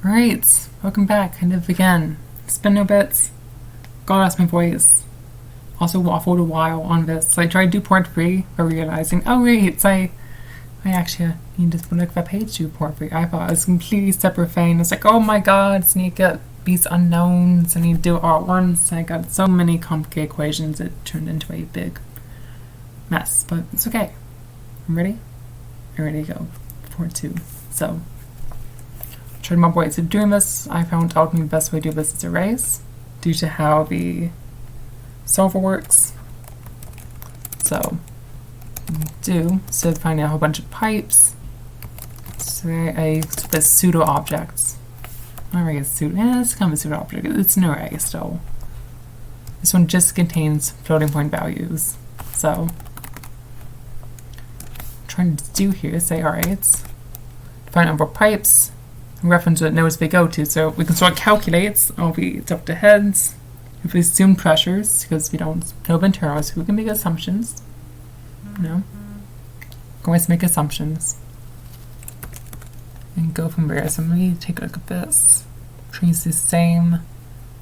Alright, welcome back. Kind of again. It's been no bits. God lost my voice. Also waffled a while on this. So I tried to do part 3 by realizing, oh wait, I actually need to look at page 2 part 3. I thought it was a completely separate thing. It's like, oh my god, I need to get these unknowns. I need to do it all at once. I got so many complicated equations it turned into a big mess. But it's okay. I'm ready? I'm ready to go. Part 2. So tried my ways of doing this. I found ultimately the best way to do this is arrays due to how the solver works. So instead of finding a whole bunch of pipes, so I the pseudo objects. Not really a pseudo, it's kind of a pseudo object. It's an array still. This one just contains floating point values. So what I'm trying to do here is say, alright, find number of pipes, reference what nodes they go to. So we can sort of calculate all the up to heads. If we assume pressures, because we don't know the internals, we can make assumptions. No. Always make assumptions. And go from there. So let me take a look at this. Trees the same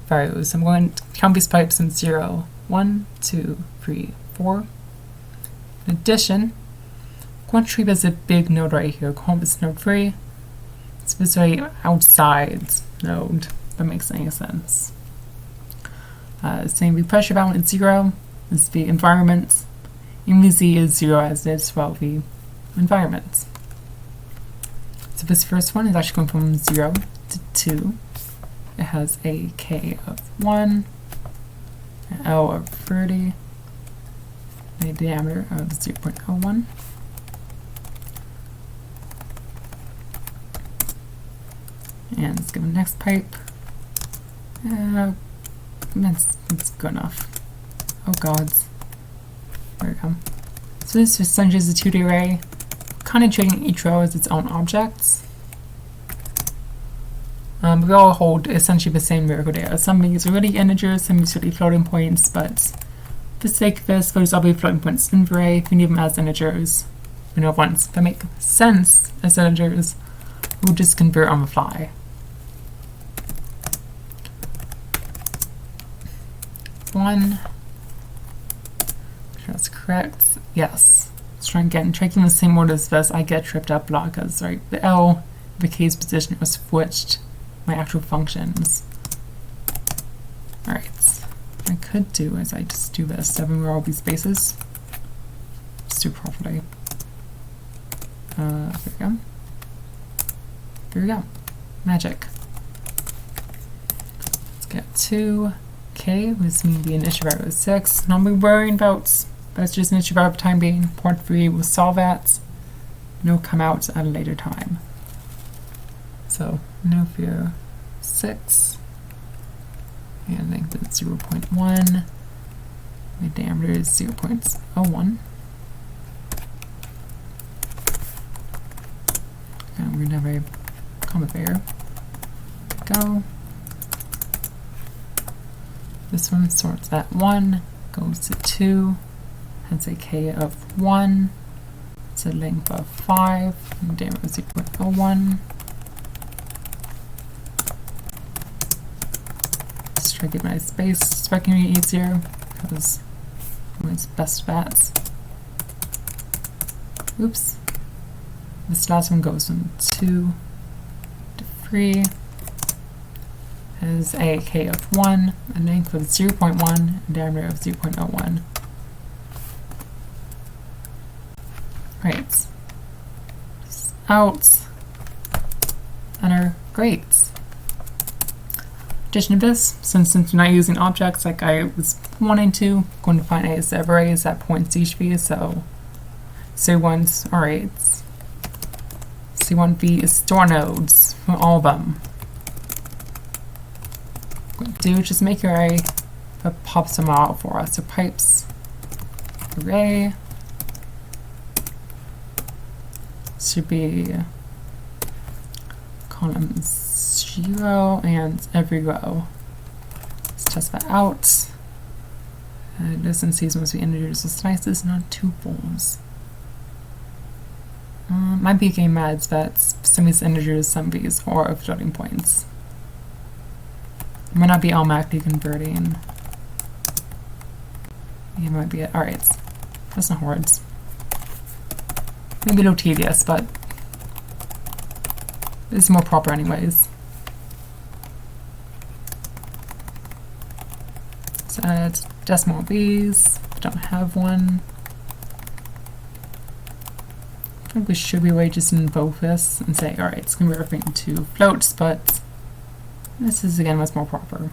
values. I'm going to count these pipes in 0, 1, 2, 3, 4. In addition, I'm going to treat this as a big node right here. Call this node 3. It's this very outside node. If that makes any sense. Same with pressure value is 0. This is the environment. MVZ is 0 as it is for the environment. So this first one is actually going from 0 to 2. It has a K of 1, an L of 30, a diameter of 0.01. And let's give the next pipe. That's good enough. Oh gods. There we go. So this essentially is a 2D array, kind of treating each row as its own objects. We all hold essentially the same numerical data. Some of these are really integers, some of these are really floating points, but for the sake of this, those are the floating points in the array. We need them as integers. We know once they make sense as integers, we'll just convert on the fly. One. Sure that's correct. Yes. Let's try again. Tracking the same order as this, I get tripped up a lot because the L, the K's position was switched my actual functions. Alright. What I could do is I just do this. 7 where all these spaces. Just do it properly. There we go. There we go. Magic. Let's get 2. Okay, this means the initial value is 6. Not be worrying about that's just initial value for the time being. Part 3 will solve that. And it'll come out at a later time. So no fear 6. And length is 0.1. My diameter is 0.01. And we're gonna have a comma there. Go. This one sorts at 1, goes to 2, has a K of 1, it's a length of 5, and diameter is 0.01. Let's try to get my space specking easier, because it's best bets. Oops. This last one goes from 2 to 3. Has a K of 1, a length of 0.1, and diameter of 0.01. Right. Out. Enter. Great. In addition to this, since we're not using objects like I was wanting to, I'm going to find a set of arrays that points each v, so C1's alright. C1v is store nodes for all of them. Do just make your array that pops them out for us. So pipes array should be column 0 and every row. Let's test that out. Distance must be integers. So slices, not tuples. Might be game meds, but some of these integers, some of these are floating points. It might not be automatically converting. It might be it. Alright, that's not words. Maybe a little tedious, but it's more proper anyways. So it's decimal B's. Don't have one. I think we should be way just invoke this and say, alright, it's going to be everything to floats, but this is again what's more proper.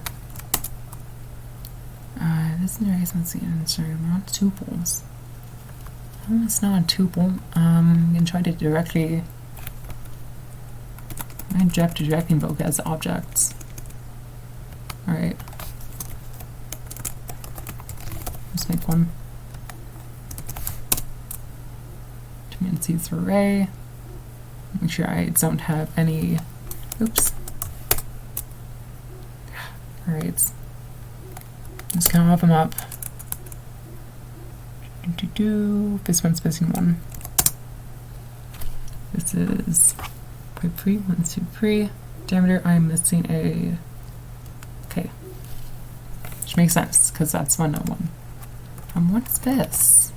This is let's see, not tuples. Oh, it's not a tuple. I'm going to try to directly. I have to directly invoke as objects. Alright. Let's make one. Dependencies for array. Make sure I don't have any. Oops. Alright. Just kind of move them up. This one's missing one. This is pipe 3, 1, 2, 3. Diameter, I'm missing a. Okay. Which makes sense, because that's 101. What's this?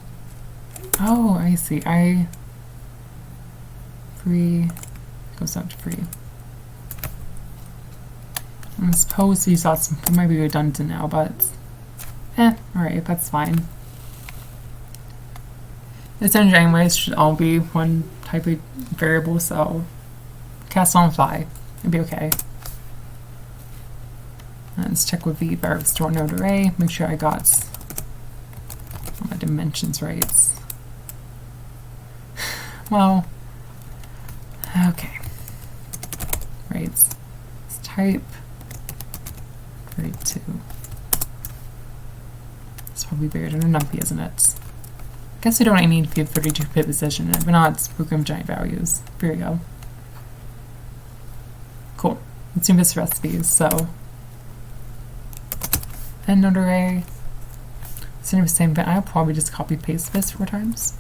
Oh, I see. Free goes out to free. I suppose these thoughts might be redundant now, but alright, that's fine. This engine anyways should all be one type of variable, so cast on fly. It'd be okay. Let's check with the variable store node array, make sure I got all my dimensions right. Well, okay. Right. Let's type 32. It's probably bigger than a numpy, isn't it? I guess we don't need to give 32-bit position. We're not program giant values. Here we go. Cool. Let's do this recipe. So, end node array. Same the same, but I'll probably just copy paste this 4 times.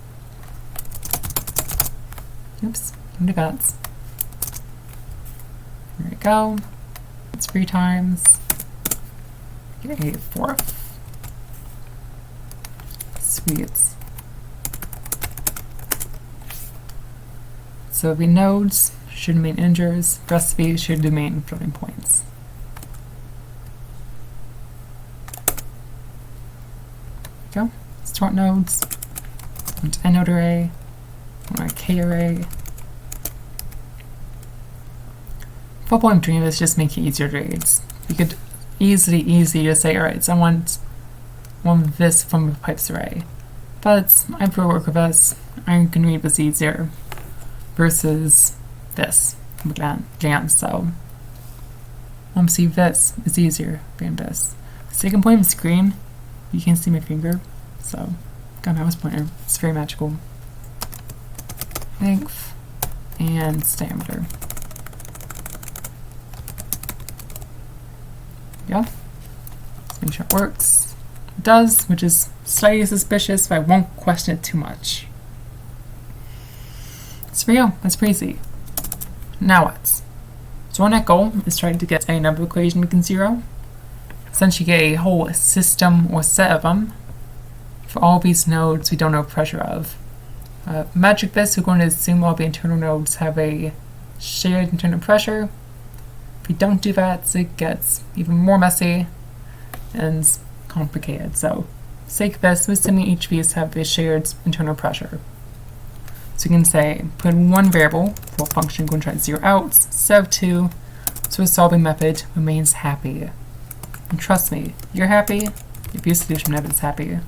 Oops, into guts. There we go. It's 3 times. Get a 4th. Sweet. So the nodes should remain integers, recipe should remain floating points. There we go. Start nodes. And end node array. Or a K array. The whole point of doing this is just make it easier to read. You could easily just say, alright, so I want one of this from the pipes array. But I prefer to work with this. I can read this easier versus this glance, so see this is easier than this. So you can point at the screen, you can see my finger, so got my mouse pointer. It's very magical. Length and diameter. Yeah. Let's make sure it works. It does, which is slightly suspicious, but I won't question it too much. So yeah, that's pretty easy. Now what? So our next goal is trying to get a number equation equals 0. Essentially get a whole system or set of them for all these nodes we don't know pressure of. Magic this, we're going to assume all the internal nodes have a shared internal pressure. If we don't do that, it gets even more messy and complicated. So, for sake of this, we're assuming each of these have a shared internal pressure. So you can say, put in one variable for a function going to try to zero out, instead of 2, so the solving method remains happy. And trust me, you're happy if your solution method is happy.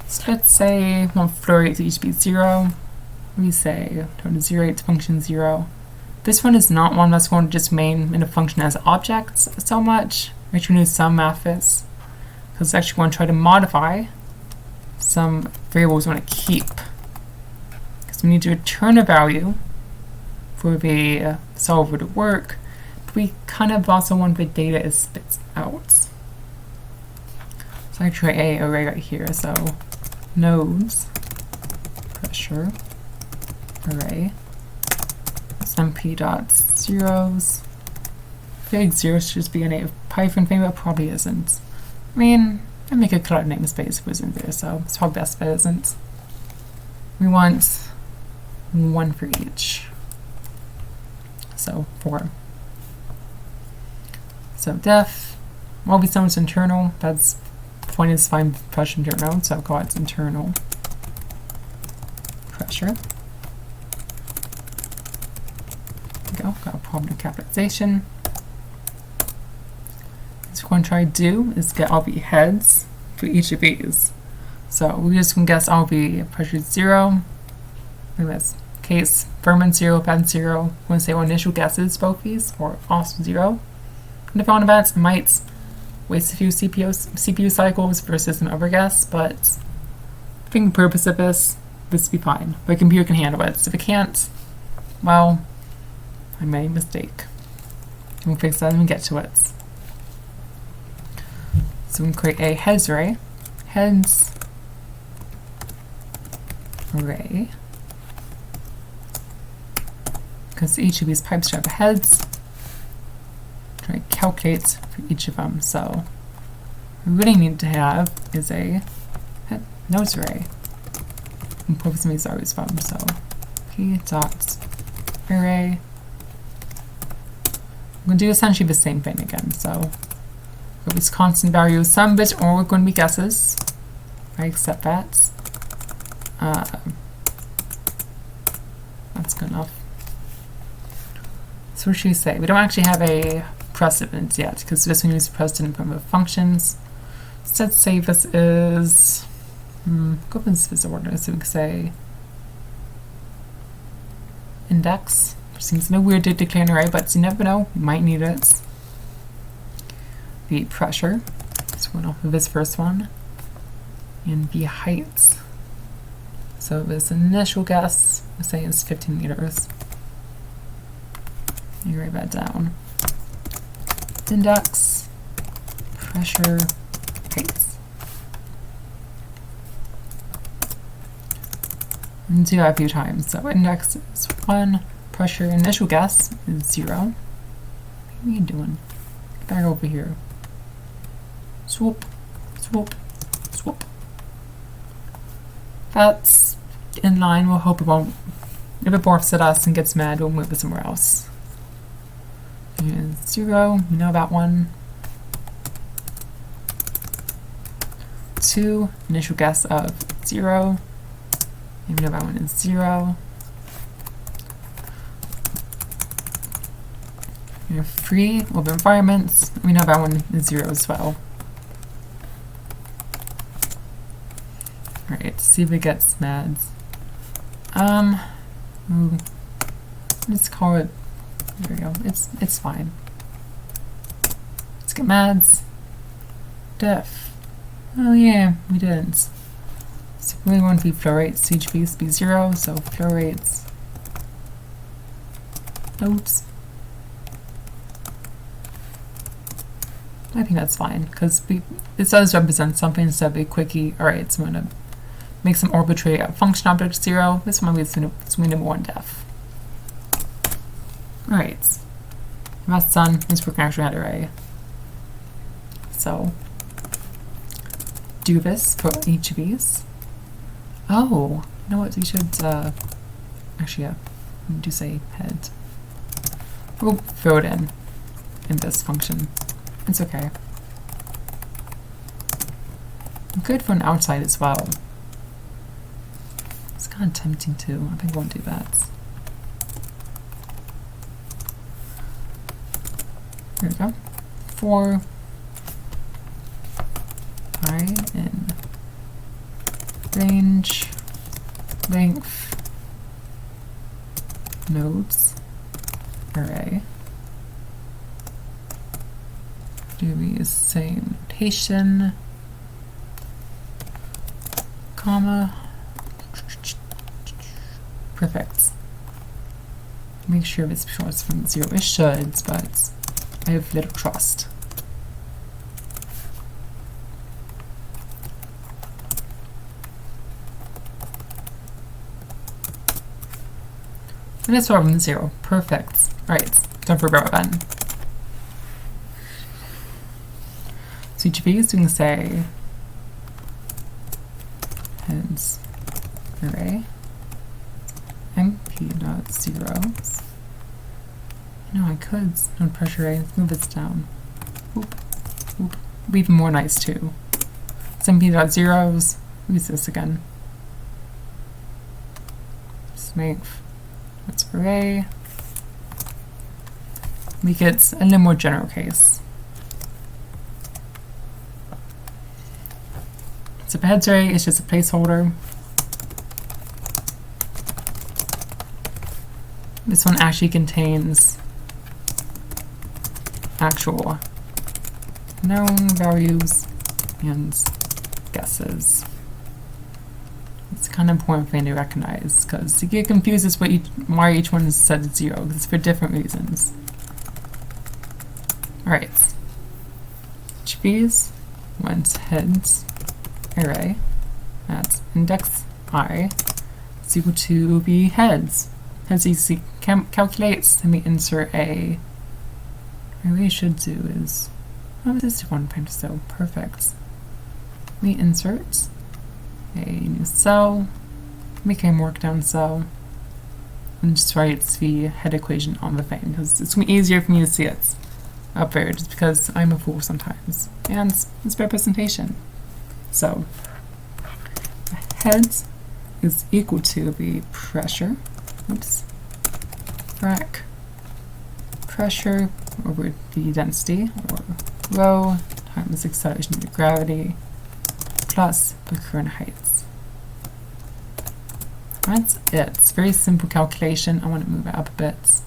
So let's say we want flow rate to each be 0. We say turn to 0 to function 0. This one is not one that's going to just remain in a function as objects so much. We're going to do some math this, because it's actually going to try to modify some variables we want to keep. Because we need to return a value for the solver to work, but we kind of also want the data it spits out. So I create a array right here, so nodes pressure pressure array. MP dot zeros. I feel like zeros should just be a native Python thing, but probably isn't. I mean, I make a cloud namespace if it was in there, so it's probably best if it isn't. We want 1 for each. So 4. So def, well, we know it's internal. That's point is fine pressure internal, so I'll call it internal pressure. Go, got a problem with capitalization. So what we're going to try to do is get all the heads for each of these. So we just can guess all the pressure 0. Look at this. Case, ferment 0, bed 0. We're going to say our initial guesses, both these, or also 0. And if on events, it might waste a few CPU cycles versus an overguess, but I think the purpose of this will be fine. But a computer can handle it. So if it can't, well, I made a mistake. We'll fix that when we get to it. So we can create a heads array. Heads array. Because each of these pipes should have heads. Try to calculate for each of them. So what we really need to have is a nodes array. And put some of these values from. So p dot array. I'm going to do essentially the same thing again. So these constant values, some of which are going to be guesses. I accept that. That's good enough. So what should we say? We don't actually have a precedent yet because this one uses precedent from the functions. So let's say this is go with this order. So we can say index. Seems a bit weird to declare an array, but you never know, you might need it. The pressure, so we're off of this first one, and the height. So this initial guess, let's say is 15 meters. You write that down. Index, pressure, height. And do that a few times. So index is 1. Pressure initial guess is 0. What are you doing? Get back over here. Swoop, swoop, swoop. That's in line. We'll hope it won't. If it morphs at us and gets mad, we'll move it somewhere else. And 0, we know that one. 2, initial guess of 0. And we know that one is 0. 3 over environments. We know that one is 0 as well. Alright, let's see if it gets mads. Let's call it. There we go. It's fine. Let's get mads. Def. Oh yeah, we didn't. So we want to be flow rates. Each piece be 0, so flow rates. Oops. I think that's fine, because it does represent something instead of a quickie. Alright, so I'm going to make some arbitrary function object 0. This one is going to be 1 def. Alright. And that's done. Let's work actually at array. So, do this for each of these. Oh, you know what? We should, actually, yeah. Do say head. We'll throw it in this function. It's okay. Good for an outside as well. It's kind of tempting too. I think I won't do that. Here we go. 4 I in range length nodes array. Do we same notation, comma, perfect. Make sure if it's short from 0. It should, but I have little trust. And it's over from 0. Perfect. Alright, don't forget about that. So each of these, we can say heads array mp.zeros. You know, I could node pressure array. Let's move this down. Oop, oop. Be even more nice too. mp.zeros. Use this again. Just make that's array. Make it a little more general case. So for heads array, it's just a placeholder. This one actually contains actual known values and guesses. It's kind of important for you to recognize because you get confused as why each one is set to 0 because it's for different reasons. Alright. Each of these went heads array at index I is equal to the heads. Heads easy calculates, and we insert a. What we should do is, oh, this is 1 times so perfect. We insert a new cell, make a markdown cell, and just write the head equation on the thing because it's easier for me to see it up there just because I'm a fool sometimes. And it's representation. So, heads is equal to the pressure, frac pressure over the density, or rho times acceleration due to gravity, plus the current heights. That's it. It's a very simple calculation. I want to move it up a bit.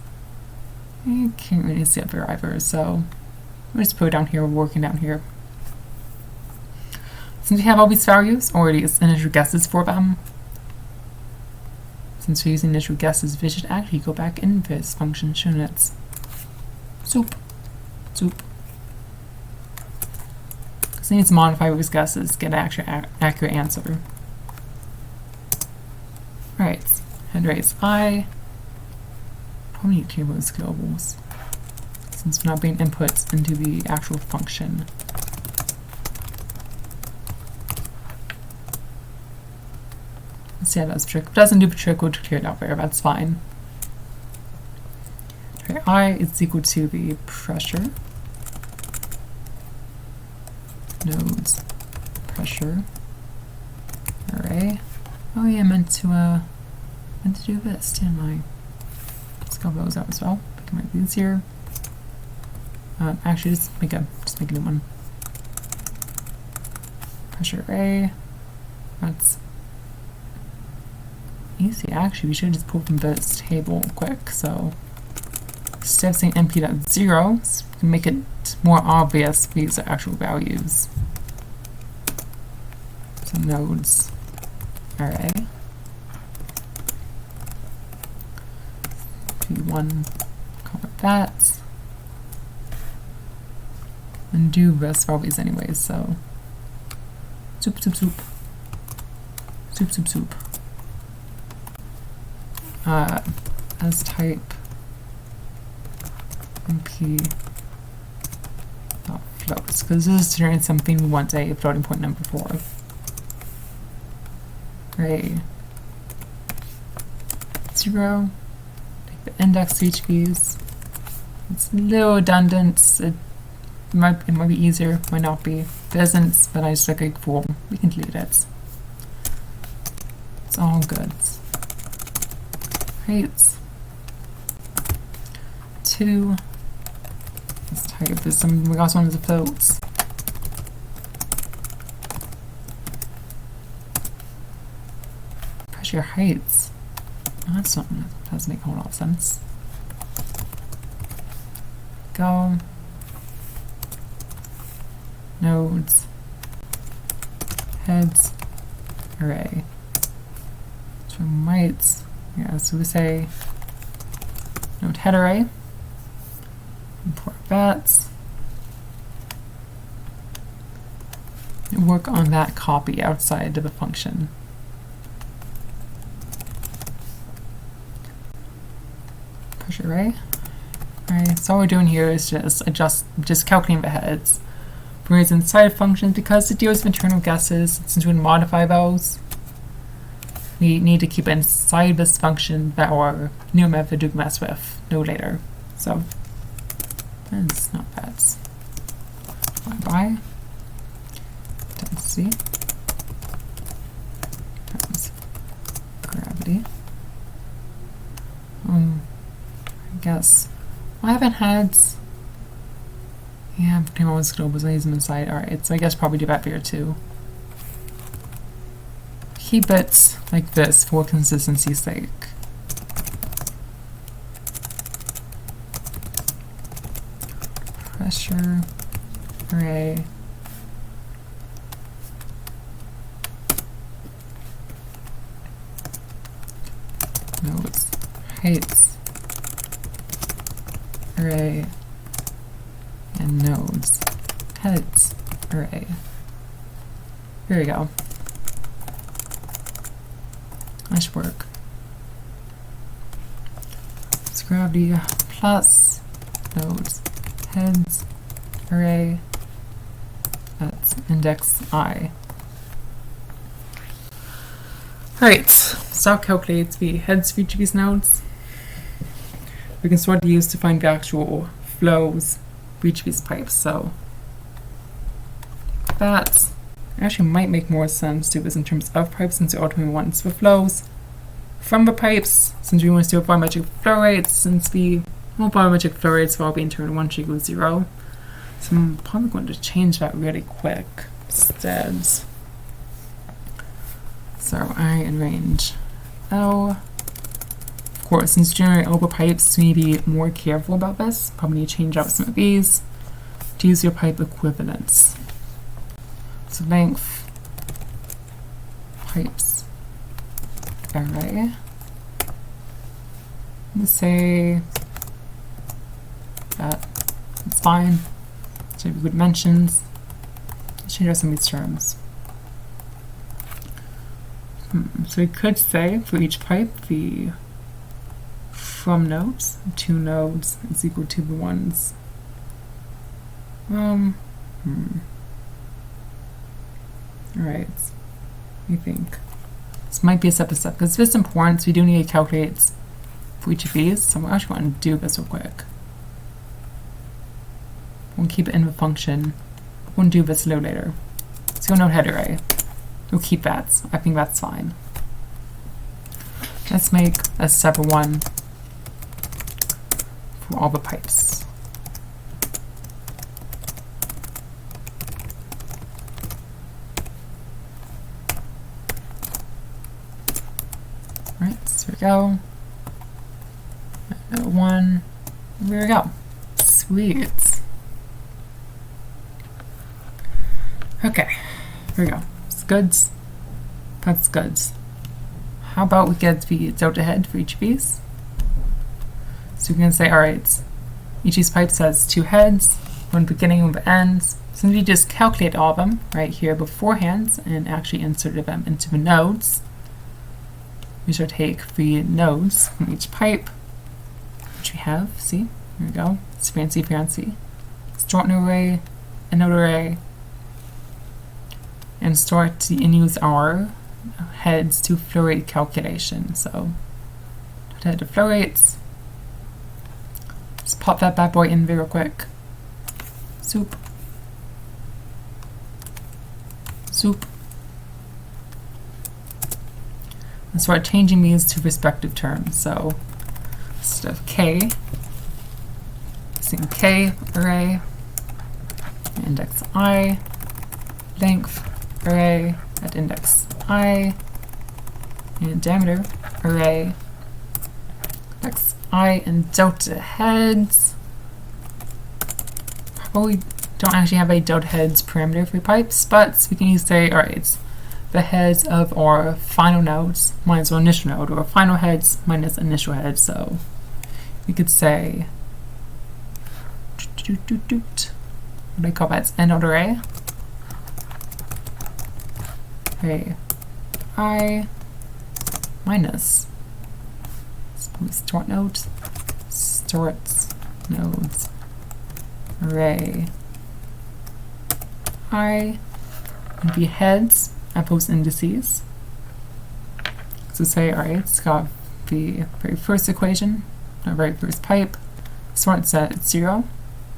You can't really see it there either, so we'll just put it down here, we're working down here. Since we have all these values, or these initial guesses for them, since we're using initial guesses, we should actually go back in this function units. Soup. Because it needs to modify these guesses, get an actual accurate answer. Alright, head raise I. Probably need to clear those globals, since we're not being input into the actual function. Let's see how that's trick. If it doesn't do the trick, we'll clear it out there. That's fine. Okay, I is equal to the pressure. Nodes pressure array. Oh yeah, I meant to do this, didn't I? Let's call those out as well. Make it might be easier. Actually, just make a new one. Pressure array. That's easy. Actually, we should just pull from this table quick. So instead of saying mp.0, we can make it more obvious these are actual values. So nodes array. P1, call it that. And do this for all these anyways, so soup. As type mp dot floats, because this is turning something we want a floating point number for. Array 0. Take the index to each of these. It's a little redundant. It might be easier, might not be. If it isn't, but I just look like a fool. We can delete it. It's all good. Heights 2. Let's type this. We also want the floats. Pressure heights. Oh, that's something that doesn't make a whole lot of sense. Go. Nodes. Heads. Array. So might. Yeah, so we say node head array, import that, and work on that copy outside of the function. pressure array. Alright, so all we're doing here is just calculating the heads. For reason inside functions, because it deals with internal guesses, since we modify those, we need to keep it inside this function that our new method would mess with no later. So that's not bad. By times c times gravity. I guess I haven't had. Yeah, pretty much globals. I use them inside. Alright, so I guess probably do that here too. Keep it like this for consistency's sake. Pressure array. Nodes. Heights. Array. And nodes. Heads. Array. There we go. That should work. It's gravity plus nodes. Heads. Array. That's index I. Alright, so that calculates the heads for each of these nodes. We can start to use to find the actual flows for each of these pipes. So that actually might make more sense to do this in terms of pipes, since we ultimately want the flows from the pipes, since we want to do volumetric flow rates, since the volumetric flow rates will all be internal 1 equals 0. So I'm probably going to change that really quick instead. So I in range L. Of course, since generate over pipes, we need to be more careful about this. Probably need to change out some of these to use your pipe equivalents. So length pipes array. Let's say that's fine. So we good mentions. Let's change out some of these terms. So we could say for each pipe the from nodes, 2 nodes is equal to the ones. Alright. I think this might be a separate step because this is important, so we do need to calculate for each of these. So I actually want to do this real quick. We'll keep it in the function. We'll do this a little later. So node head array. We'll keep that. I think that's fine. Let's make a separate one for all the pipes. Alright, so here we go. Another one. There we go. Sweet. Okay, here we go. It's goods. That's goods. How about we get the delta head for each of these? So we can say, alright, each of these pipes has 2 heads, one beginning and one ends. Since we just calculate all of them right here beforehand and actually inserted them into the nodes, we should take the nodes from each pipe, which we have, see, here we go, it's fancy. Start an array, a node array, and start and use our heads to flow rate calculation. So head to flow rates. Just pop that bad boy in real quick. Soup. Soup. And start changing these to respective terms. So instead of K, using K array, index I, length array at index I, and diameter array index I, and delta heads. Probably don't actually have a delta heads parameter for pipes, but we can say, alright, the heads of our final nodes minus our initial node, or final heads minus initial heads. So we could say, what do I call that? It's node array. Array I minus start node sorts nodes array I would be heads at post indices. So say, alright, it's got the very first equation, the very first pipe, sorts at 0.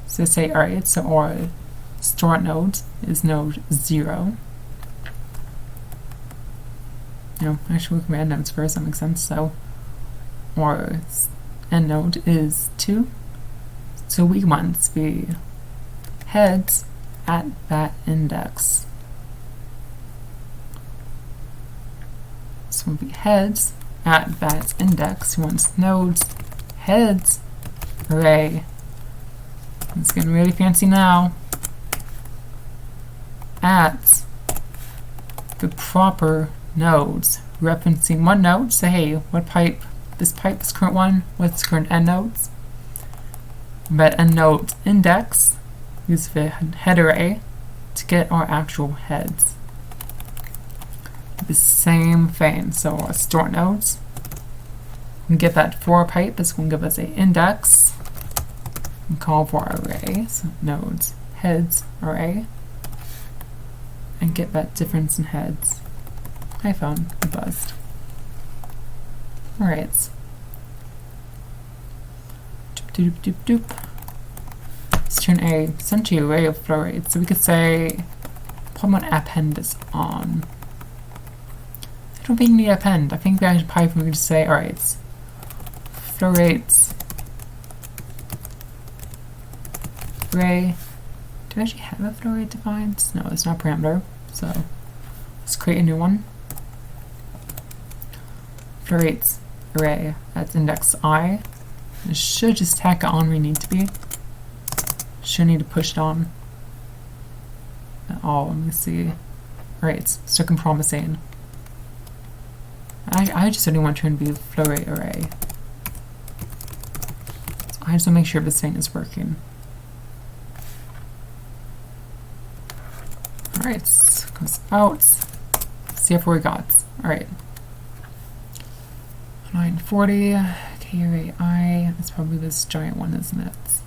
So say, alright, so our start node is node 0. No, actually we can add nodes first, that makes sense. So our end node is 2. So we want to be heads at that index. So we'll be heads at that index. We want nodes heads array. It's getting really fancy now. At the proper nodes, referencing one node. Say, hey, what pipe? This pipe is current one. What's current end nodes? But end node index. Use the head array to get our actual heads. The same thing. So our start nodes. We get that for pipe. It's going to give us an index. And call for our array. So nodes heads array. And get that difference in heads. iPhone, it buzzed. Alright. Doop doop doop doop. Let's turn a essentially array of flow rates. So we could say Pokemon append is on. I don't think we need append. I think we actually pipe and we could just say, alright, flow rates array. Do we actually have a flow rate defined? No, it's not parameter. So let's create a new one. Flow rates array at index I. It should just tack it on where we need to be. Should need to push it on at all. Let me see. Alright, it's looking promising. I just only want to turn be flow rate array. So I just want to make sure this thing is working. Alright, comes out. See how we got. Alright. 940. K array I. That's probably this giant one, isn't it?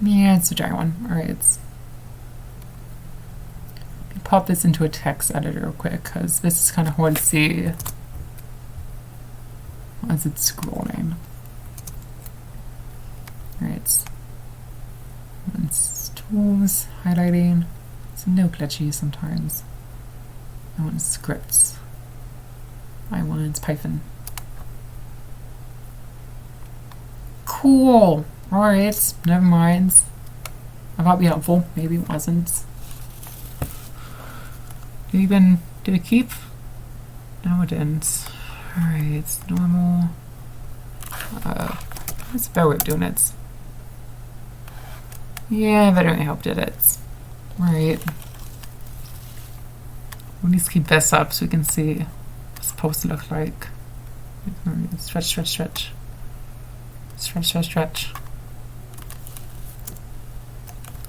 Yeah, it's a giant one. Alright. Pop this into a text editor real quick because this is kind of hard to see as it's scrolling. Alright. Tools, highlighting. It's no glitchy sometimes. I want scripts. I want Python. Cool! Alright, never mind. I thought it'd be helpful. Maybe it wasn't. Did it keep? No, it didn't. Alright, normal. That's a better way of doing it. Yeah, that didn't help, did it? Alright. We need to keep this up so we can see what it's supposed to look like. Stretch, stretch, stretch. Stretch, stretch, stretch.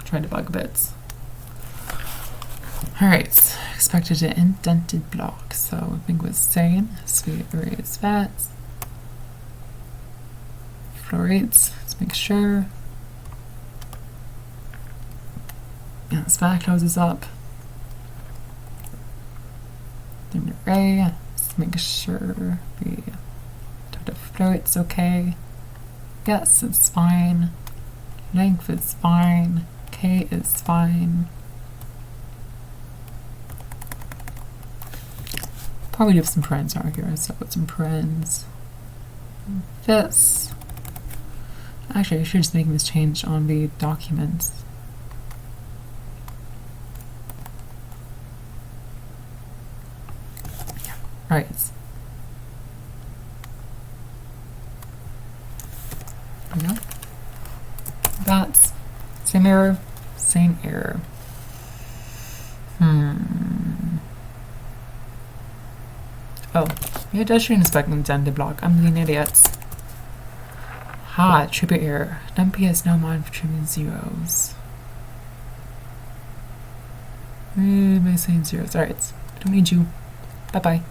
Try to bug bits. Alright, expected an indented block. So I think we're saying sweet erase that. Flow rates, let's make sure. Yeah, this back closes up. Then array, let's make sure the flow rate's okay. Yes, it's fine. Length is fine. K is fine. Probably have some parens out here, so put some parens. This. Actually, I should just make this change on the document. Yeah. Right. There we go. That's same error, same error. Oh, yeah, it does show inspect indented block. I'm being idiots. Ha, tribute error. NumPy has no mind for trimming zeros. Am I saying zeros? Alright, I don't need you. Bye bye.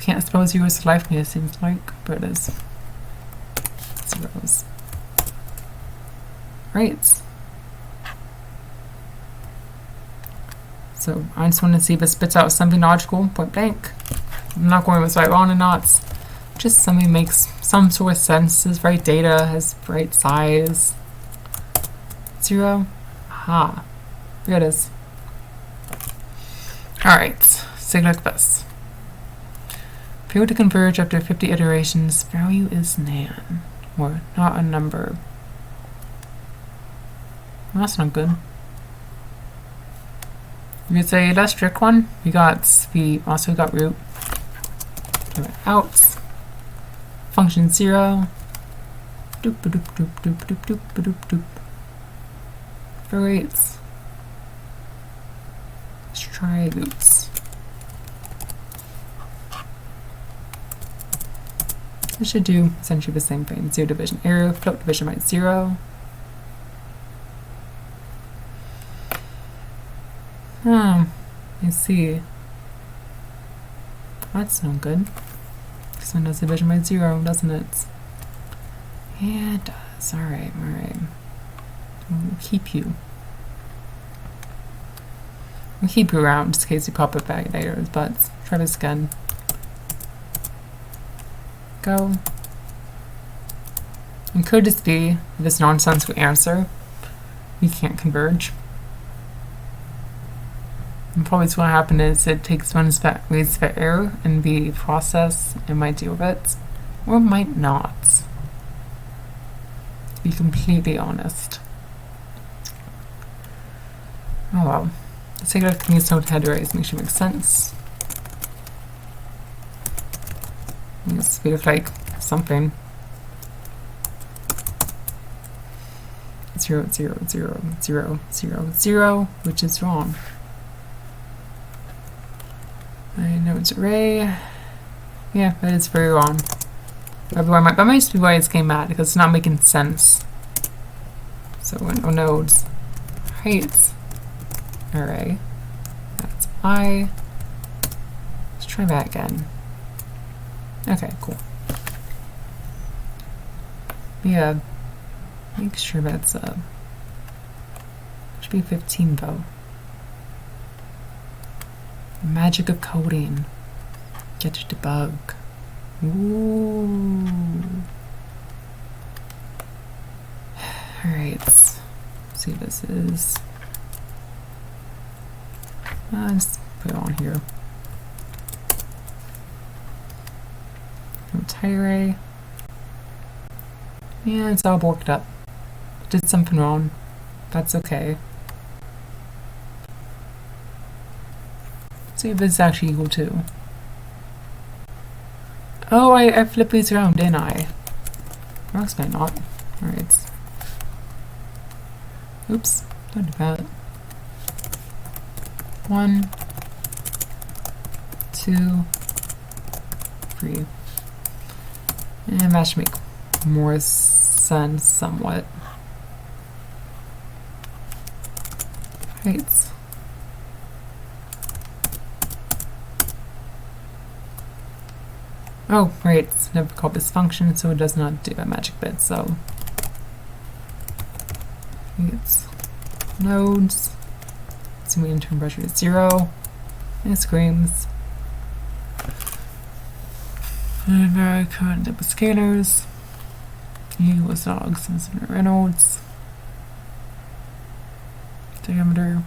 Can't spell zeros to life me, it seems like, but it is. Zeros. Right. So I just want to see if it spits out something logical, point blank. I'm not going with right on and knots. Just something makes some sort of sense. Has right data, has right size. 0. Aha. There it is. Alright, say like this. Fail to converge after 50 iterations. Value is nan. Or not a number. Well, that's not good. You could say that's trick one. We also got root. Out. Function 0. Doop doop doop doop doop doop doop doop. Alright. Let's try loops. It should do essentially the same thing. 0 division arrow, float division by 0. I see. That's no good. This one does division by 0, doesn't it? Yeah, it does. Alright, alright. We'll keep you. We'll keep you around just in case you pop up back later, but try this again. Go. And could this be this nonsensical answer? We can't converge. And probably what's going to happen is it takes one ways for error and the process and might deal with it, or might not. To be completely honest. Oh well. Let's take a look at these node headers, make sure it makes sense. This feels like something. 0, 0, 0, 0, 0, 0, which is wrong. I know it's array. Yeah, that is very wrong. That might just be why this came out, because it's not making sense. So no nodes. Heights. Array. That's I. Let's try that again. Okay, cool. Yeah. Make sure that's should be 15 though. Magic of coding. Get to debug. Ooh. Alright, let's see what this is. Just put it on here. Tie array. Yeah, it's all worked up. Did something wrong. That's okay. See if it's actually equal to. Oh, I flipped these around, didn't I? Or else might not. Alright. Oops, don't do that. 1, 2, 3. And that should make more sense somewhat. Right. Oh, right, it's never called this function, so it does not do a magic bit, so it's nodes. So we enter pressure is 0. And it screams. And I current up with scalars. U was dogs and Reynolds. Diameter.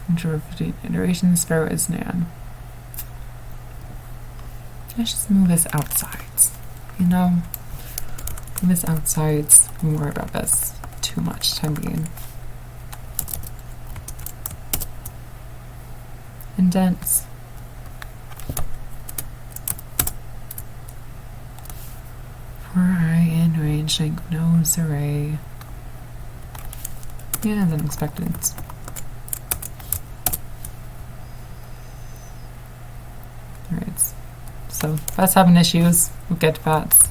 Intro 15 iterations. Pharaoh is nan. Let's just move this outside. You know? Move this outside. We won't worry about this too much time being. Indents. For I in range length nodes array. Yeah, and then expected. Alright. So if that's having issues, we'll get to that.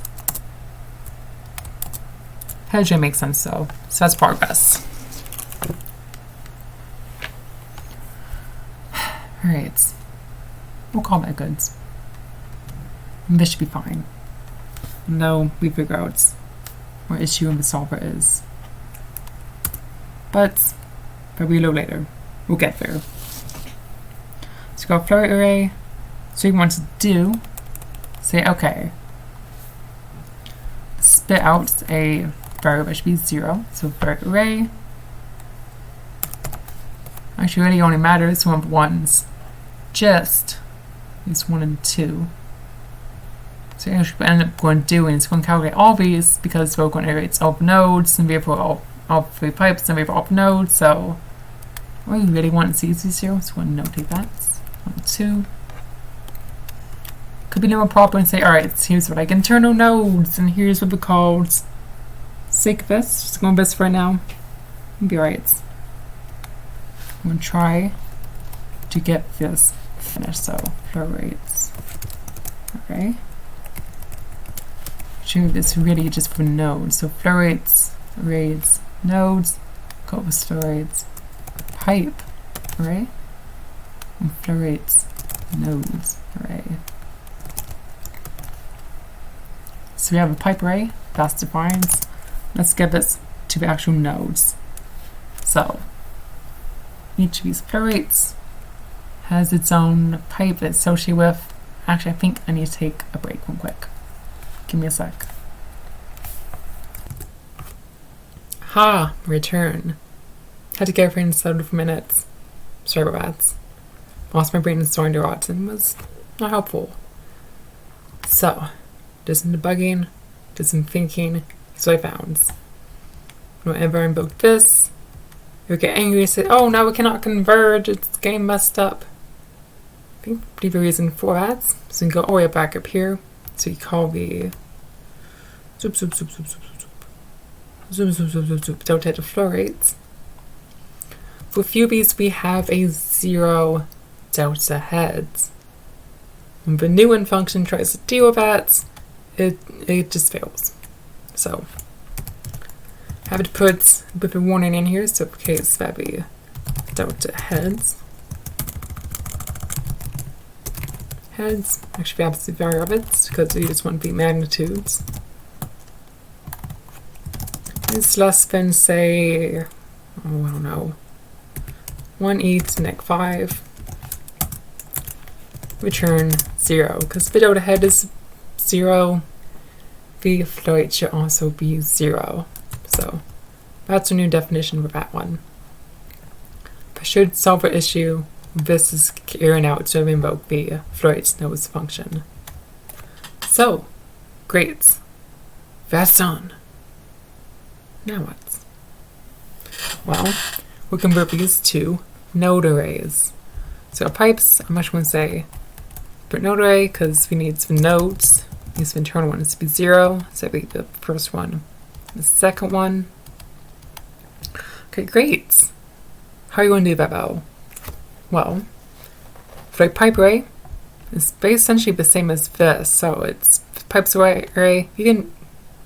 Hedge makes sense though. So that's progress. Alright. We'll call that goods. And this should be fine. No, we figure out what issue in the solver is. But reload later. We'll get there. So go float array. So we want to do, say okay. Spit out a variable that should be 0. So float array. Actually really only matters one of ones. Just these 1 and 2. So what we end up going to do is going to calculate all these because we're going to iterate all the nodes and therefore all 3 pipes and therefore all the nodes. So we really want to see is 0, so we're going to notate that. 1, 2. Could be a little proper and say, alright, here's what like internal nodes and here's what we called sake of this. Just going with this for now. It'll be alright. I'm going to try to get this finished. So flow rates. Okay. Show this really just for nodes. So flow rates, arrays, nodes, go with flow rates, pipe array, and flow rates, nodes array. So we have a pipe array that's defined. Let's get this to the actual nodes. So each of these flow rates has its own pipe that's associated with. Actually, I think I need to take a break real quick. Give me a sec. Ha! Return. Had to get everything settled for minutes. Sorry about that. Lost my brain in storing to rot and was not helpful. So, did some debugging, did some thinking, here's what I found. Whenever I invoke this, it would get angry and say, oh, now we cannot converge, it's game messed up. I think the reason for that, so you can go all the way back up here. So you call the don't hit the flow rates. For Fubies, we have a 0 delta heads. When the new one function tries to deal with that, it just fails. So I have to put a bit of a warning in here, so in case that be delta heads. Heads, actually the absolute value of it, because we just want the magnitudes. It's less than, say, oh, I don't know, 1e to the -5. Return 0, because the delta head is 0, the flow rate should also be 0. So that's a new definition for that one. If I should solve an issue, this is clearing out to invoke the flow rates nodes function. So, great. That's done. Now what? Well, we'll convert these to node arrays. So pipes, I'm just going to say for node array because we need some nodes. These internal ones to be 0, so that'd be the first one. The second one. Okay, great. How are you going to do that though? Well, for a pipe array, it's essentially the same as this. So it's pipes array. You can,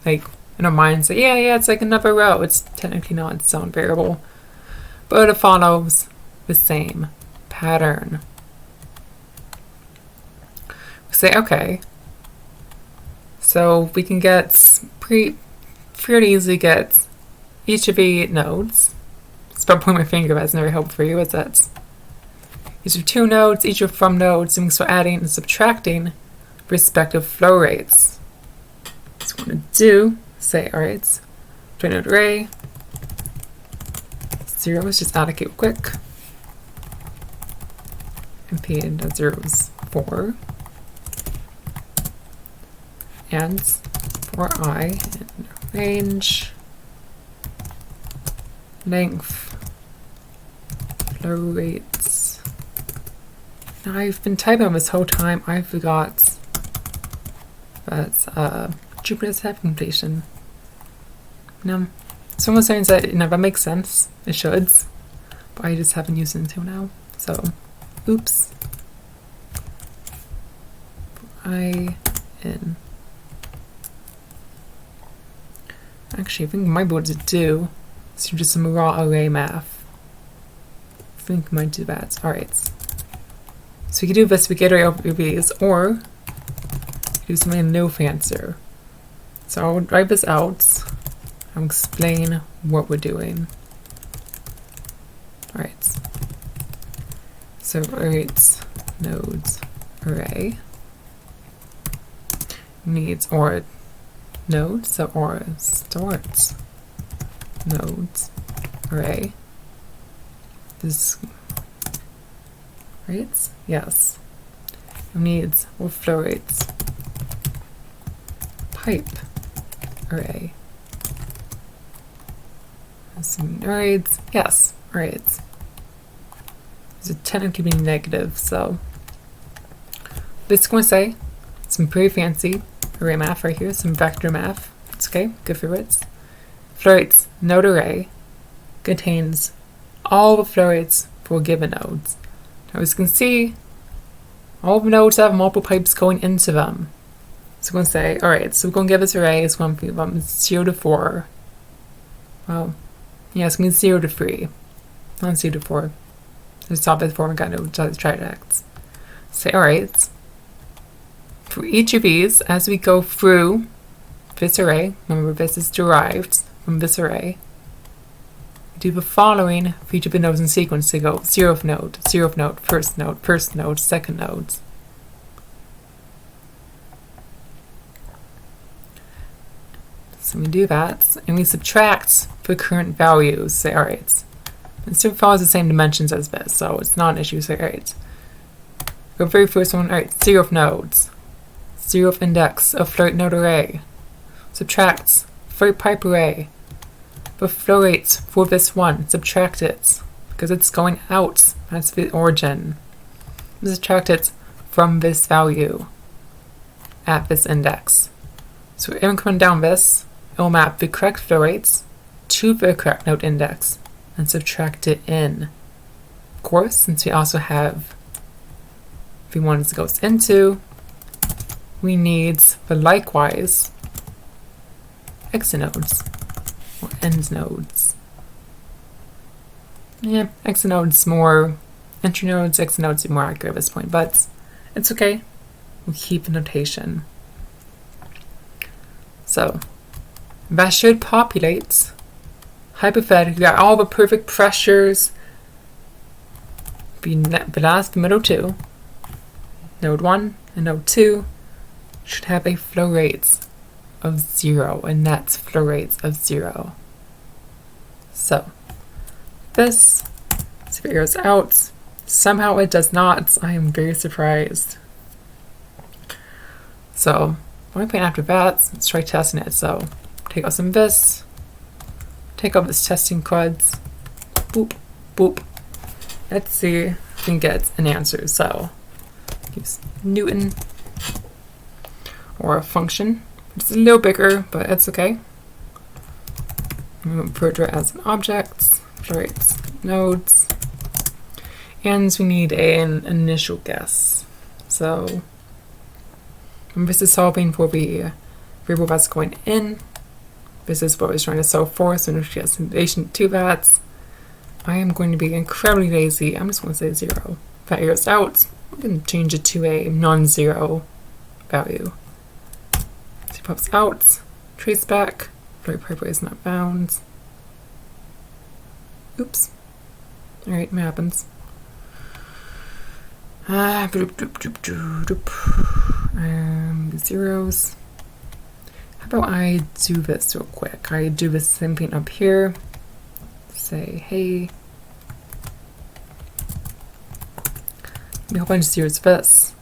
like, in our mind say, yeah, it's like another row. It's technically not its own variable, but it follows the same pattern. We say, okay, so we can get pretty easily get each of the nodes. Stop pointing my finger, that's never helpful for you, is that these are 2 nodes, each are from nodes, and we start adding and subtracting respective flow rates. So what I'm going to do, say, alright, node array, 0, let's just allocate real quick. MP and 0 is 4. And for I in range, length, flow rates. Now I've been typing on this whole time, I forgot that Jupyter's have completion. No, someone saying that, that makes sense, it should, but I just haven't used it until now, so oops. I in. Actually, I think I might be able to do just some raw array math. I think I might do that. Alright. So we could do this, we get our UVs, or do something a little fancier. So I'll write this out. I'll explain what we're doing. Alright. So arrays nodes array needs or node, so or starts nodes array. This rates? Yes. Needs or flow rates. Pipe array. Some arrays? Yes, arrays. These are technically being negative, so this is going to say some pretty fancy array math right here, some vector math. It's okay, good for rates. Flow rates node array contains all the flow rates for given nodes. Now, as you can see, all the nodes have multiple pipes going into them. So we're going to say, alright, so we're going to give this array is going to be from 0 to 4. Well, yeah, it's going to be 0 to 3. Not 0 to 4. Let's stop it before we got no tritects. Say, alright, for each of these, as we go through this array, remember this is derived from this array, do the following for each of the nodes in sequence. So go 0th node, 0th node, 1st node, 1st node, 2nd nodes. So we do that, and we subtract the current values. Say, alright, it still follows the same dimensions as this, so it's not an issue. Say, alright, go very first one, alright, 0th nodes, 0th index of float node array, subtract float pipe array, the flow rates for this one, subtract it, because it's going out, that's the origin. Subtract it from this value at this index. So we're coming down this, it will map the correct flow rates to the correct node index and subtract it in. Of course, since we also have the ones it goes into, we need the likewise exit nodes. Or end nodes. Yeah, exit nodes more entry nodes, exit nodes are more accurate at this point, but it's okay. We'll keep the notation. So that should populate hypothetically got all the perfect pressures. The last, the middle two, node 1 and node 2 should have a flow rate of 0, and that's flow rates of 0. So this figures out. Somehow it does not. I am very surprised. So what I'm playing after that, let's try testing it. So take out some of this, take out this testing crud, boop, boop. Let's see if we can get an answer. So use Newton or a function. It's a little bigger, but it's okay. I'm going to refer to it as an object, flow rates, nodes, and we need an initial guess. So this is solving for the variable that's going in. This is what I was trying to solve for, so in relation to that, I am going to be incredibly lazy. I'm just going to say 0. If that errors out, we can change it to a non-zero value. So it pops out, trace back, flow pipe is not bound. Oops. Alright, what happens? Zeros. How about I do this real quick? I do the same thing up here. Say, hey. Give me a whole bunch of zeros for this.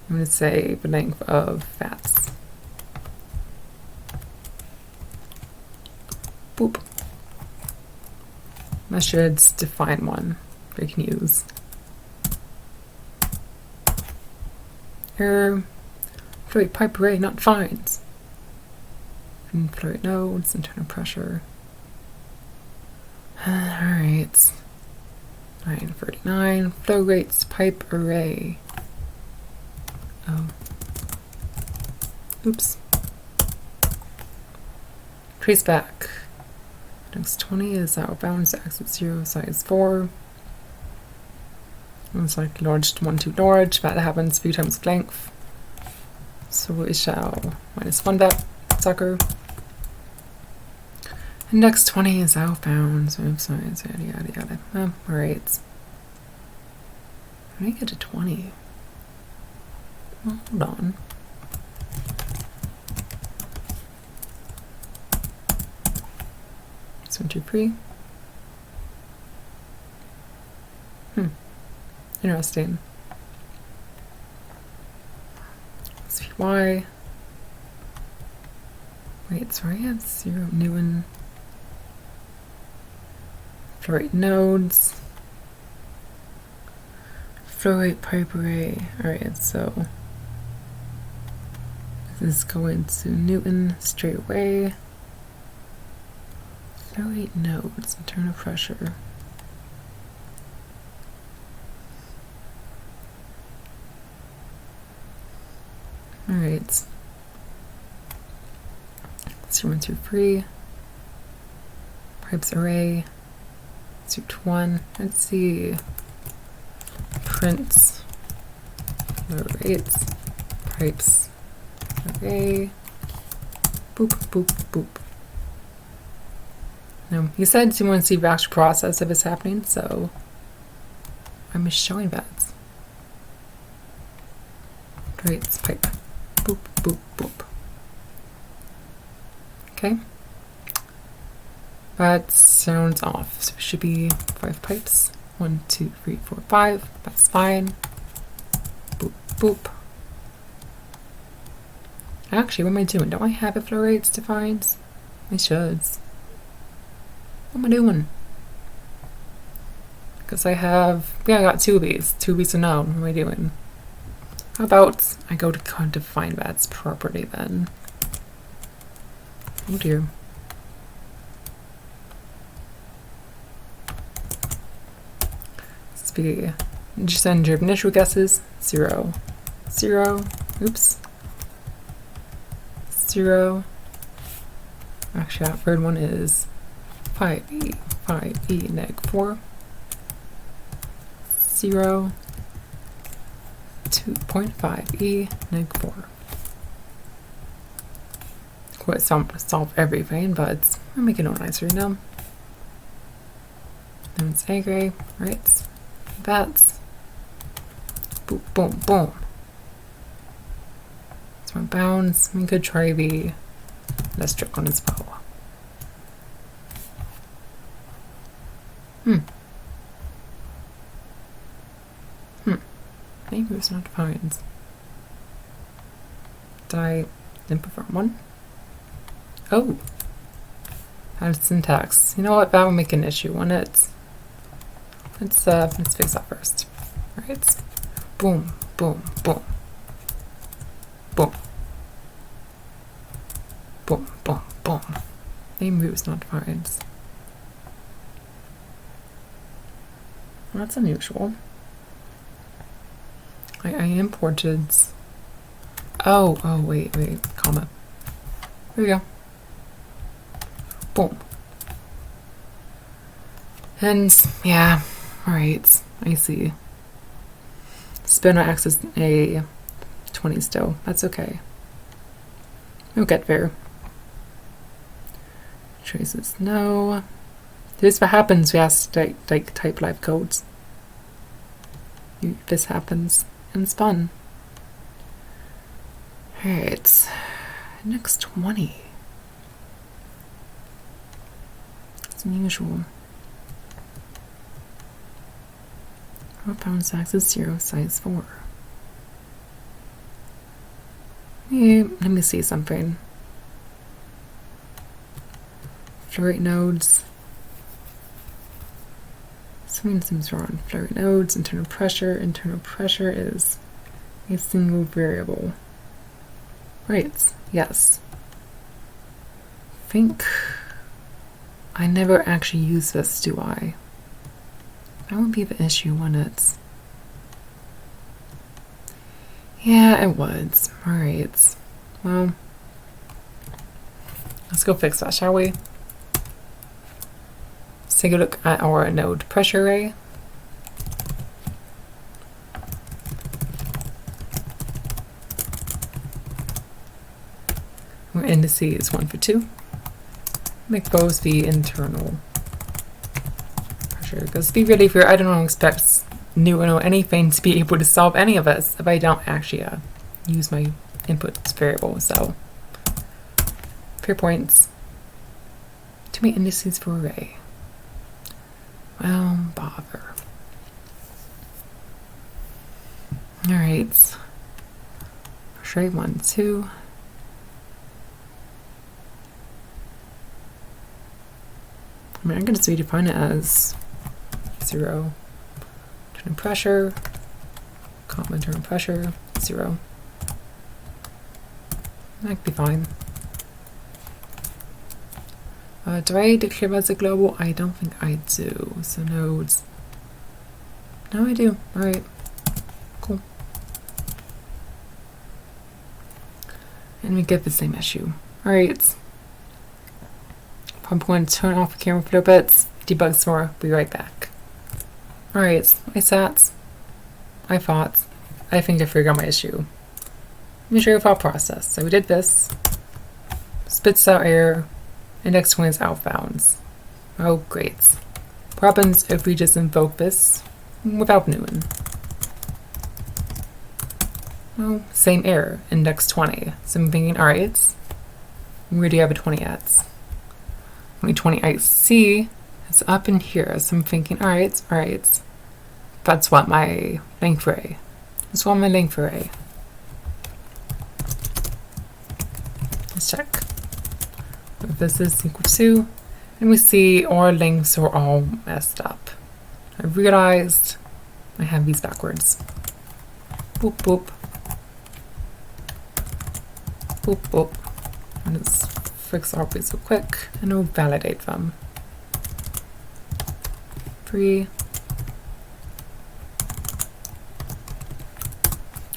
I'm going to say the length of fats. Boop. That should define one we can use. Error. Flow rate pipe array not defined. Flow rate nodes, internal pressure. Alright. 939. Flow rates pipe array. Oh. Oops. Trace back. Next 20 is outbound, so exit 0, size 4. It's like large 1, 2 large. That happens a few times with length. So we shall -1 bet, sucker. Index 20 is outbound. Move size, yada yada yada. Oh, alright. How do I get to 20? Well, hold on. It's 1, 2, 3. Interesting. SPY. Wait, sorry, I have 0 Newton. Flow rate nodes. Flow rate pipe array. Alright, so this is going to Newton straight away. Flow rate nodes, internal pressure. Alright. 1, 2, 3. Pipes array. Suit 1. Let's see. Prints. Flow rates. Pipes array. Boop, boop, boop. No, he said he wants to see the actual process of this happening, so I'm just showing that. Rates, pipe. Boop, boop, boop. Okay. That sounds off. So it should be 5 pipes. 1, 2, 3, 4, 5. That's fine. Boop, boop. Actually, what am I doing? Don't I have a flow rates defined? I should. What am I doing? Because I have, yeah, I got 2 of these. 2 of these are known. What am I doing? How about I go to define that property then? Oh dear. Let's be, just enter your initial guesses. 0, 0, oops. 0. Actually, that third one is 5e, 5e neg 4. 0. 2.5e neg 4. Quite solve everything, but I'm making it nicer now. Then it's A gray, right? That's boom, boom, boom. So my bounds, we could try the electric one as well. Maybe it's not defined. Did I then perform one? Oh! Added syntax. You know what? That will make an issue, won't it? Let's fix that first. Alright. Boom, boom, boom. Boom. Boom, boom, boom. Name root is not defined. Well, that's unusual. I imported. Oh, wait, comma. Here we go. Boom. And yeah, alright, I see. Spin axis a 20 still. That's okay. We'll get there. Traces, no. This is what happens. We have to type live codes. This happens. And it's fun. Alright. Next 20. It's unusual. Pound axis 0, size 4. Let me see something. Flow rate nodes. Something seems wrong. Flow rate nodes, internal pressure. Internal pressure is a single variable. Right, yes. I think I never actually use this, do I? That would be the issue, wouldn't it? Yeah, it would. Alright. Well, let's go fix that, shall we? Let's take a look at our node pressure array. Indices 1 for 2. Make both the internal pressure. Because to be really fair, I don't expect new or anything to be able to solve any of this if I don't actually use my input variable. So 3 points. Too many indices for array. Well, bother. Alright. Array 1, 2. I mean, I can just redefine it as 0. Internal pressure, comma internal pressure, 0. That could be fine. Do I declare as a global? I don't think I do. So nodes. No, I do. Alright. Cool. And we get the same issue. Alright. I'm going to turn off the camera for a little bit, debug some more, be right back. Alright, my sats, my thoughts, I think I figured out my issue. Let me show you the thought process. So we did this, spits out error, index 20 is out of bounds. Oh great. What happens if we just invoke this without newing? Well, same error, index 20. So I'm thinking, alright, where do you have a 20 at? Only 20 I see is up in here. So I'm thinking, alright. That's what my length array. That's what my length array. Let's check. If this is equal to, and we see our lengths are all messed up. I realized I have these backwards. Boop boop. Boop boop. And it's fix all these real quick and we'll validate them. 3.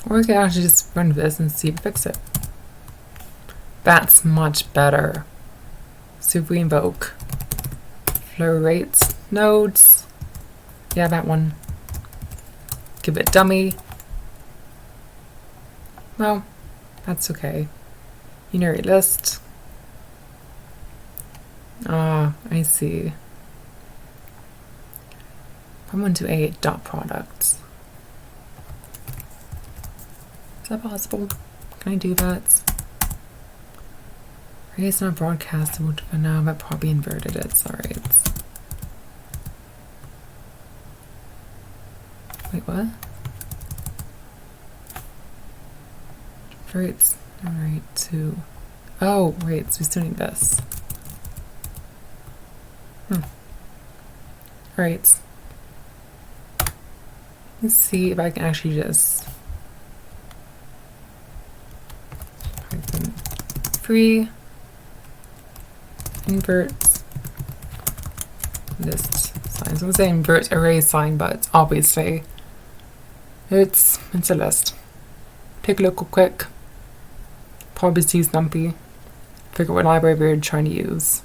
Or we can actually just run this and see if we fix it. That's much better. So if we invoke flow rates nodes, yeah, that one. Give it dummy. Well, that's okay. Unary list. Ah, I see. I'm going to a dot products. Is that possible? Can I do that? I guess not broadcastable for now, but probably inverted it. Sorry. Wait, what? Right. Alright, 2. Oh, wait, so we still need this. Alright. Let's see if I can actually just Python 3 invert list sign. So I'm going to say invert array sign, but obviously it's a list. Take a look real quick. Probably just use numpy. Figure out what library we're trying to use.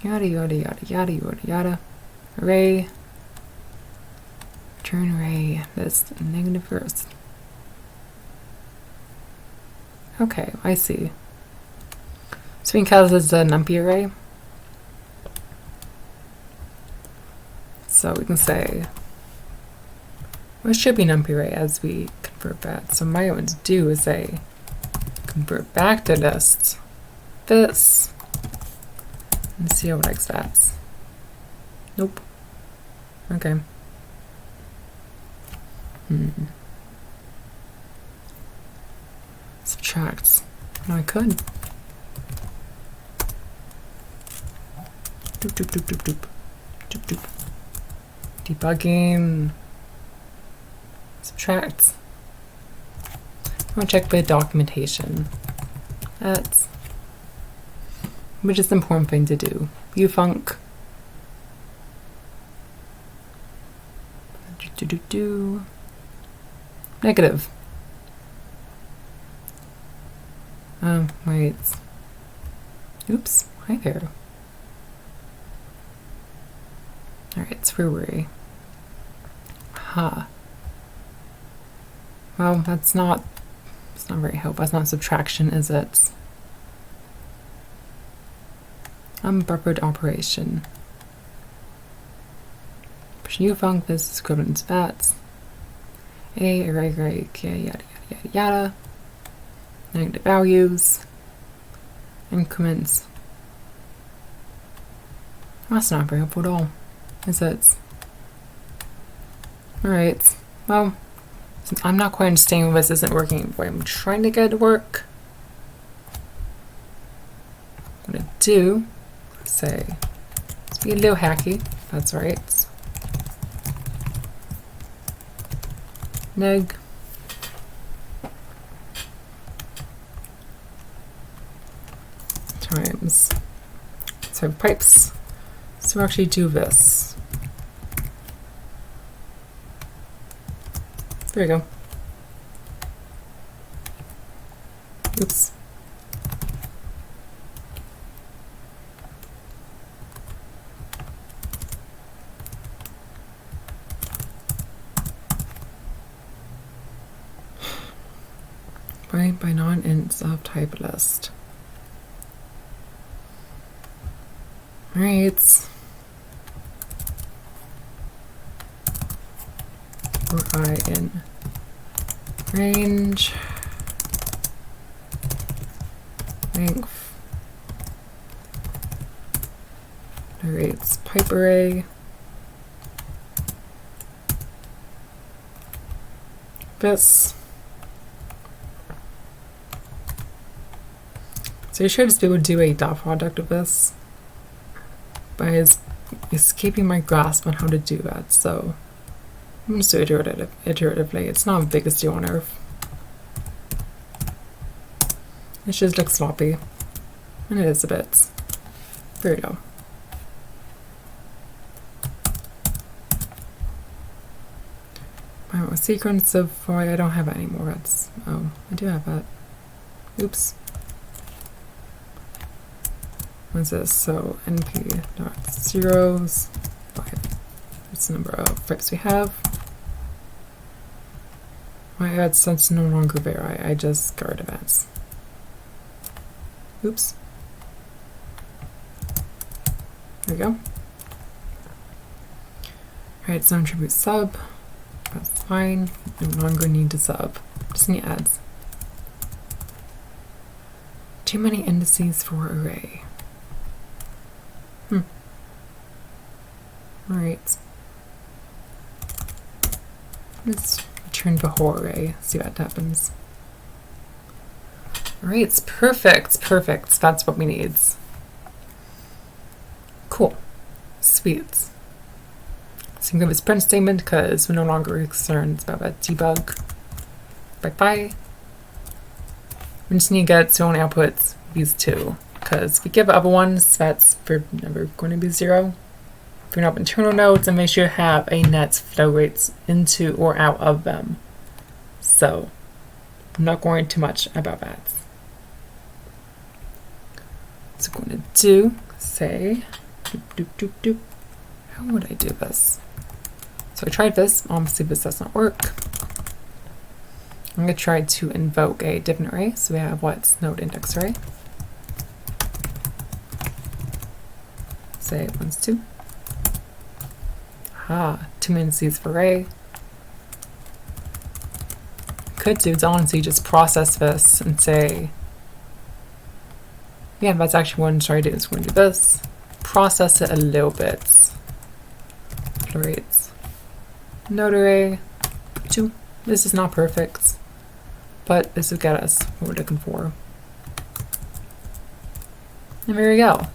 Yada yada yada yada yada yada. Array. Return array. List negative first. Okay, I see. So we can call this a numpy array. So we can say, well, it should be numpy array as we convert that. So what I want to do is say, convert back to list this, and see how it likes that. Nope. Okay. Subtract. No, I could. Doop doop doop doop doop. Doop doop. Debugging. Subtract. I want to check the documentation. That's which is an important thing to do. Ufunc. Negative. Wait. Oops. Hi there. Alright, so where were we? Well, that's not It's not very helpful. That's not subtraction, is it? Buffered operation. New func, this is equivalent to that. A, array, yada, yada, yada, yada. Negative values. Increments. That's not very helpful at all, is it? Alright, well, since I'm not quite understanding why this isn't working the way I'm trying to get it to work, I'm going to do, say, let's be a little hacky, that's right. Neg. Times. So pipes. So actually do this. There you go. Oops. By non-ints of type list. Alright. For I in range. Length. Alright, pipe array. This. So you should just be able to do a dot product of this, but it's escaping my grasp on how to do that, so I'm just going to do it iteratively. It's not the biggest deal on earth. It just looks sloppy, and it is a bit. There you go. My sequence of for I don't have that anymore. That's oh, I do have that. Oops. What's this? So np dot zeros 5. That's the number of pipes we have. My add sense no longer there. I just got rid of ads. Oops. There we go. Alright, so attribute sub. That's fine. No longer need to sub. Just need ads. Too many indices for array. Alright. Let's return the whole array, see what happens. Alright, it's perfect, perfect. That's what we need. Cool. Sweet. So you can give this print statement because we're no longer concerned about that debug. Bye-bye. We just need to get to only output these two, because if we give other ones, that's never going to be 0. Bring up internal nodes and make sure you have a net flow rates into or out of them. So I'm not worrying too much about that. So I'm going to do, say, how would I do this? So I tried this, obviously this does not work. I'm going to try to invoke a different array. So we have what's node index array. Say 1's 2. Ah, 2 indices for array. Could do is honestly just process this and say, yeah, that's actually what I'm trying to do. So we're going to do this, process it a little bit. Florate. Node array 2. This is not perfect, but this will get us what we're looking for. And there we go.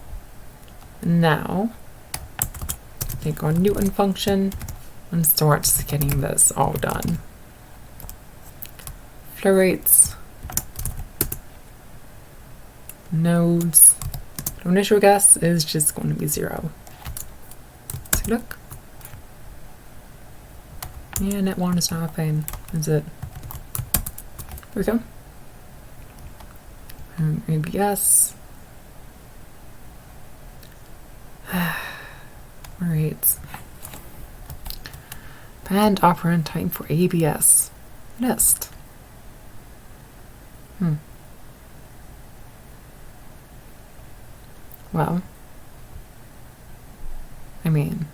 Now, take our Newton function and start getting this all done. Flow rates, nodes. The initial guess is just going to be 0. Take a look. Yeah, net 1 is not a pain, is it? There we go. ABS. Alright. And operand type for ABS. List. Well, I mean,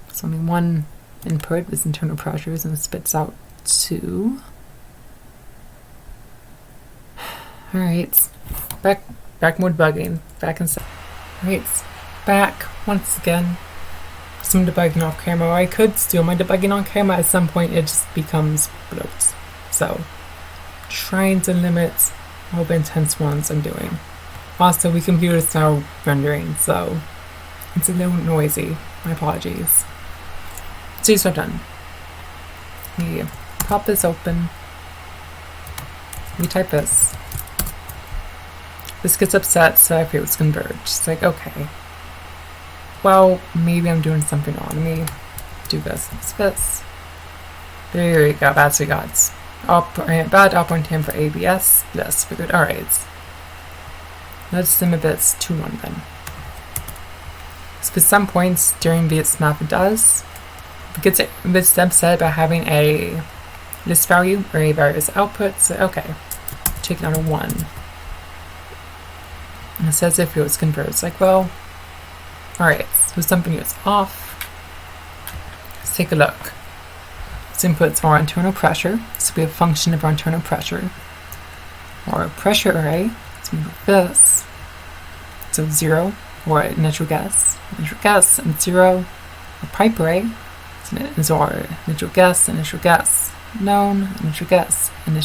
it's only one input is internal pressures and it spits out 2. Alright, back more debugging, back inside. Alright, back once again. Some debugging off camera. I could do my debugging on camera. At some point it just becomes bloat. So, trying to limit all the intense ones I'm doing. Also, we computers now rendering, so it's a little noisy. My apologies. So here's what I've done. We pop this open. We type this. This gets upset, so I feel it's converged. It's like, okay. Well, maybe I'm doing something wrong. Let me do this. It's this. There we go. That's what we got. Bad operating time for ABS. Yes, figured. Alright. Let's sim a bit to 1 then. So for some points during this map it does. If it gets upset by having a this value or a various outputs, okay. Take it on a 1. And it says if it was converged. Like, well, alright, so something is off. Let's take a look. This inputs our internal pressure, so we have a function of our internal pressure. Our pressure array, so we have this. So 0, or natural gas, and 0. Our pipe array is our natural gas, known, natural gas, And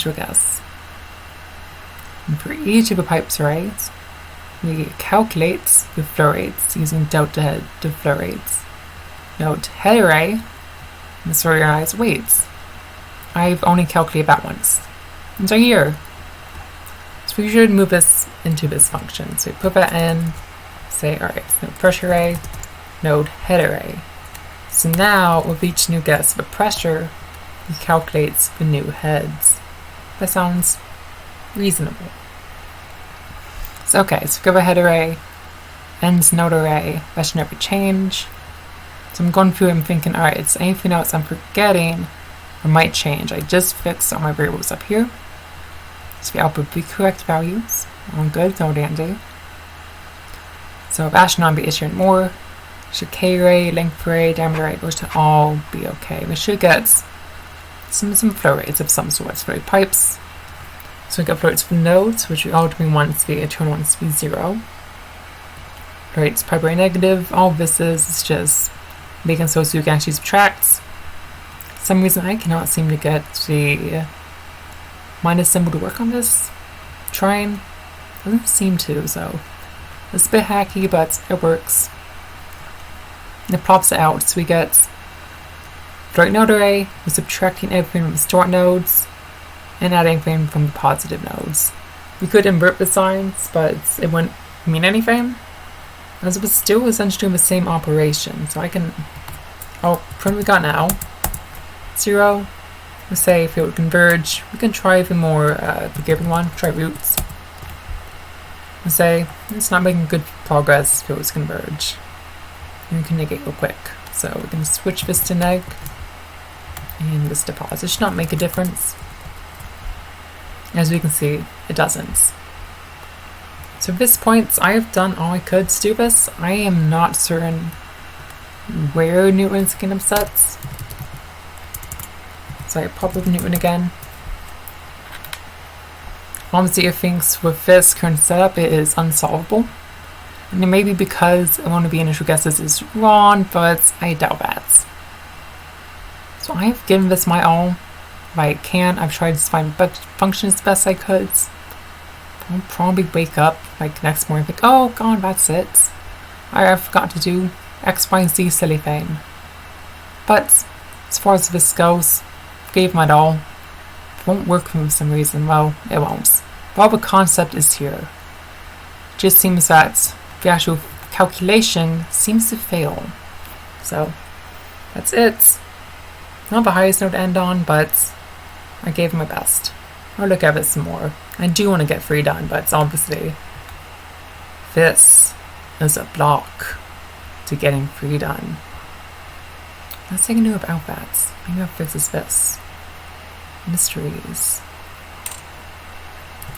for each of the pipes arrays, we calculate the flow rates using delta head to flow rates. Note head array, this organized weights. I've only calculated that once. It's right here. So we should move this into this function. So we put that in, say, alright, so pressure array, node head array. So now with each new guess of a pressure, it calculates the new heads. That sounds reasonable. So okay, so give a head array, ends node array, that should never change. So I'm going through and thinking, alright, is anything else I'm forgetting or might change? I just fixed all my variables up here. So we output the correct values. All good, no dandy. So that should not be issuing more. Should K array, length array, diameter array, those should all be okay. We should get some flow rates of some sort. Flow pipes. So we got flow rates for nodes, which we ultimately want to be internal ones to be 0. Flow rates pipe array negative. All this is just making so you can actually subtract. For some reason I cannot seem to get the minus symbol to work on this. Trying. Doesn't seem to, so it's a bit hacky, but it works. And it plops it out, so we get float node array, we're subtracting everything from the stored nodes and adding everything from the positive nodes. We could invert the signs, but it wouldn't mean anything, as it was still essentially doing the same operation. So I can, print we got now, 0. Let's say if it would converge, we can try even more the given one, try roots. Let's say it's not making good progress if it was converge. And we can negate real quick. So we can switch this to neg and this to pause. It should not make a difference. As we can see, it doesn't. So at this point, I have done all I could to do this. I am not certain where Newton's getting upset. So I pop up Newton again. Obviously, it thinks with this current setup, it is unsolvable. And it may be because one of the initial guesses is wrong, but I doubt that. So I have given this my all. If I can, I've tried to find functions the best I could. I'll probably wake up like next morning and think, oh god, that's it. I forgot to do X, Y, and Z silly thing. But as far as this goes, gave my all. It won't work for some reason. Well, it won't. But the concept is here. It just seems that the actual calculation seems to fail. So that's it. Not the highest note to end on, but I gave my best. I'll look at it some more. I do want to get 3 done, but it's obviously this is a block to getting 3 done. Let's take a note about that. Maybe I'll fix this. Mysteries.